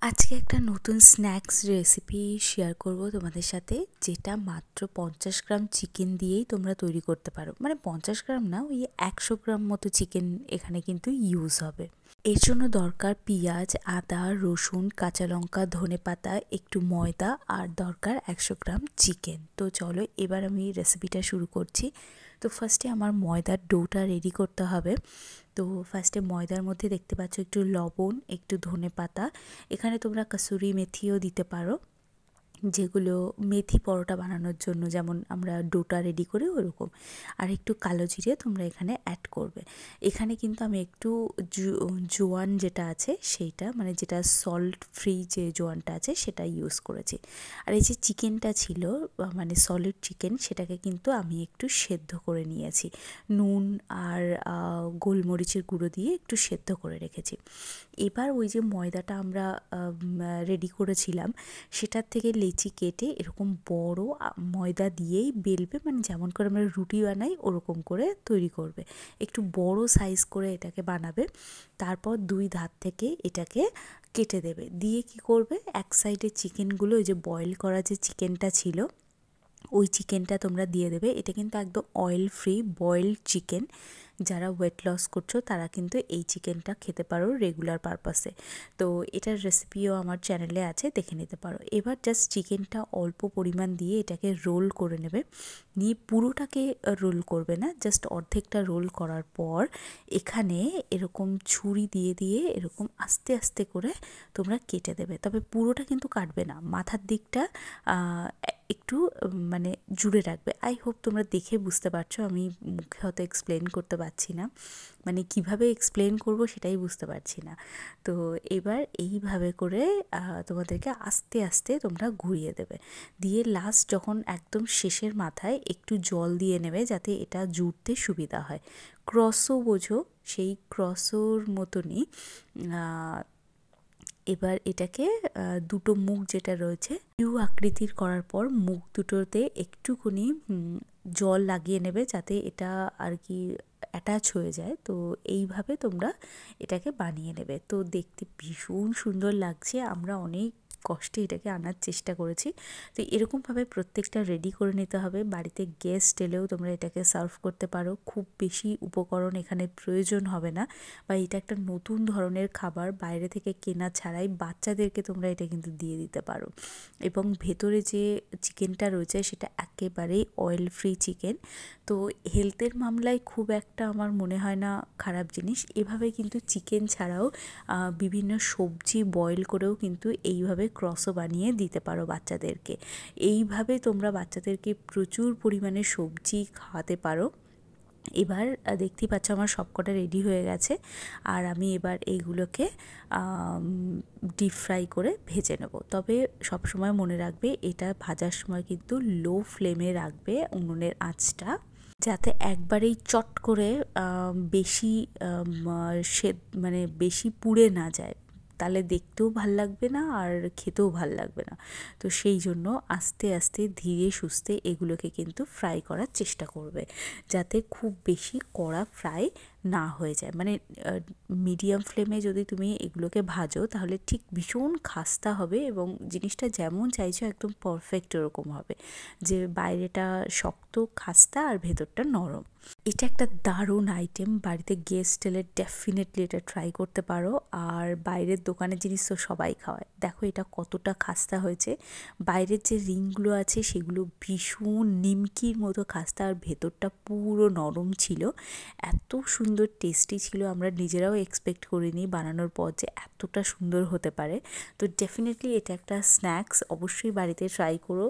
আজকে একটা নতুন স্ন্যাক্স রেসিপি শেয়ার করব তোমাদের সাথে, যেটা মাত্র 50 গ্রাম চিকেন দিয়েই তোমরা তৈরি করতে পারো। মানে 50 গ্রাম না, ওই 100 গ্রাম মতো চিকেন এখানে কিন্তু ইউজ হবে। এর জন্য দরকার পেঁয়াজ, আদা, রসুন, কাঁচা লঙ্কা, ধনেপাতা, একটু ময়দা আর দরকার 100 গ্রাম চিকেন। তো চলো এবার আমি রেসিপিটা শুরু করছি। তো ফার্স্টে আমার ময়দার ডোটা রেডি করতে হবে। তো ফার্স্টে ময়দার মধ্যে দেখতে পাচ্ছ একটু লবণ, একটু ধনেপাতা, এখানে তোমরা কাসুরি মেথিও দিতে পারো, যেগুলো মেথি পরোটা বানানোর জন্য যেমন আমরা ডোটা রেডি করি ওরকম। আর একটু কালো জিরে তোমরা এখানে অ্যাড করবে। এখানে কিন্তু আমি একটু জোয়ান যেটা আছে সেইটা, মানে যেটা সল্ট ফ্রি যে জোয়ানটা আছে সেটা ইউজ করেছি। আর এই যে চিকেনটা ছিল, মানে সলিড চিকেন, সেটাকে কিন্তু আমি একটু সেদ্ধ করে নিয়েছি, নুন আর গোলমরিচের গুঁড়ো দিয়ে একটু সেদ্ধ করে রেখেছি। এবার ওই যে ময়দাটা আমরা রেডি করেছিলাম সেটার থেকে লেচি কেটে এরকম বড় ময়দা দিয়েই বেলবে, মানে যেমন করে আমরা রুটি বানাই ওরকম করে তৈরি করবে। একটু বড় সাইজ করে এটাকে বানাবে। তারপর দুই ধার থেকে এটাকে কেটে দেবে। দিয়ে কি করবে, এক সাইডে চিকেনগুলো, ওই যে বয়েল করা যে চিকেনটা ছিল ওই চিকেনটা তোমরা দিয়ে দেবে। এটা কিন্তু একদম অয়েল ফ্রি বয়েলড চিকেন। যারা ওয়েট লস করছো তারা কিন্তু এই চিকেনটা খেতে পারো রেগুলার পারপাসে। তো এটার রেসিপিও আমার চ্যানেলে আছে, দেখে নিতে পারো। এবার জাস্ট চিকেনটা অল্প পরিমাণ দিয়ে এটাকে রোল করে নেবে। নিয়ে পুরোটাকে রোল করবে না, জাস্ট অর্ধেকটা রোল করার পর এখানে এরকম ছুরি দিয়ে দিয়ে এরকম আস্তে আস্তে করে তোমরা কেটে দেবে। তবে পুরোটা কিন্তু কাটবে না, মাথার দিকটা একটু মানে জুড়ে রাখবে। আই হোপ তোমরা দেখে বুঝতে পারছো, আমি মুখে হয়তো এক্সপ্লেন করতে পারছি না, মানে কিভাবে এক্সপ্লেন করব সেটাই বুঝতে পারছি না। তো এবার এইভাবে করে তোমাদেরকে আস্তে আস্তে তোমরা ঘুরিয়ে দেবে। দিয়ে লাস্ট যখন একদম শেষের মাথায় একটু জল দিয়ে নেবে যাতে এটা জুড়তে সুবিধা হয়। ক্রসও বোঝো, সেই ক্রসোর মতনই এবার এটাকে দুটো মুখ যেটা রয়েছে ইউ আকৃতির করার পর মুখ দুটোতে একটুখানি জল লাগিয়ে নেবে যাতে এটা আর কি অ্যাটাচ হয়ে যায়। তো এইভাবে তোমরা এটাকে বানিয়ে নেবে। তো দেখতে ভীষণ সুন্দর লাগছে, আমরা অনেক কষ্টে এটাকে আনার চেষ্টা করেছি। তো এরকমভাবে প্রত্যেকটা রেডি করে নিতে হবে। বাড়িতে গেস্ট এলেও তোমরা এটাকে সার্ভ করতে পারো, খুব বেশি উপকরণ এখানে প্রয়োজন হবে না। বা এটা একটা নতুন ধরনের খাবার, বাইরে থেকে কেনা ছাড়াই বাচ্চাদেরকে তোমরা এটা কিন্তু দিয়ে দিতে পারো। এবং ভেতরে যে চিকেনটা রয়েছে সেটা একেবারেই অয়েল ফ্রি চিকেন। তো হেলথের মামলায় খুব একটা আমার মনে হয় না খারাপ জিনিস। এভাবে কিন্তু চিকেন ছাড়াও বিভিন্ন সবজি বয়েল করেও কিন্তু এইভাবে ক্রসও বানিয়ে দিতে পারো বাচ্চাদেরকে। এইভাবে তোমরা বাচ্চাদেরকে প্রচুর পরিমাণে সবজি খাওয়াতে পারো। এবার দেখতেই পাচ্ছ আমার সবকটা রেডি হয়ে গেছে। আর আমি এবার এইগুলোকে ডিপ ফ্রাই করে ভেজে নেব। তবে সবসময় মনে রাখবে এটা ভাজার সময় কিন্তু লো ফ্লেমে রাখবে উনুনের আঁচটা, যাতে একবারেই চট করে বেশি মানে বেশি পুড়ে না যায়, তাহলে দেখতেও ভাল লাগবে না আর খেতেও ভাল লাগবে না। তো সেই জন্য আস্তে আস্তে ধীরে সুস্থে এগুলোকে কিন্তু ফ্রাই করার চেষ্টা করবে, যাতে খুব বেশি কড়া ফ্রাই না হয়ে যায়। মানে মিডিয়াম ফ্লেমে যদি তুমি এগুলোকে ভাজো তাহলে ঠিক ভীষণ খাস্তা হবে এবং জিনিসটা যেমন চাইছো একদম পারফেক্ট এরকম হবে, যে বাইরেটা শক্ত খাস্তা আর ভেতরটা নরম। এটা একটা দারুণ আইটেম, বাড়িতে গেস্ট এলে ডেফিনেটলি এটা ট্রাই করতে পারো। আর বাইরের দোকানের জিনিস তো সবাই খাওয়ায়, দেখো এটা কতটা খাস্তা হয়েছে। বাইরের যে রিংগুলো আছে সেগুলো ভীষণ নিমকির মতো খাস্তা, আর ভেতরটা পুরো নরম ছিল। এত সুন্দর টেস্টি ছিল, আমরা নিজেরাও এক্সপেক্ট করিনি বানানোর পর যে এতটা সুন্দর হতে পারে। তো ডেফিনেটলি এটা একটা স্ন্যাক্স, অবশ্যই বাড়িতে ট্রাই করো।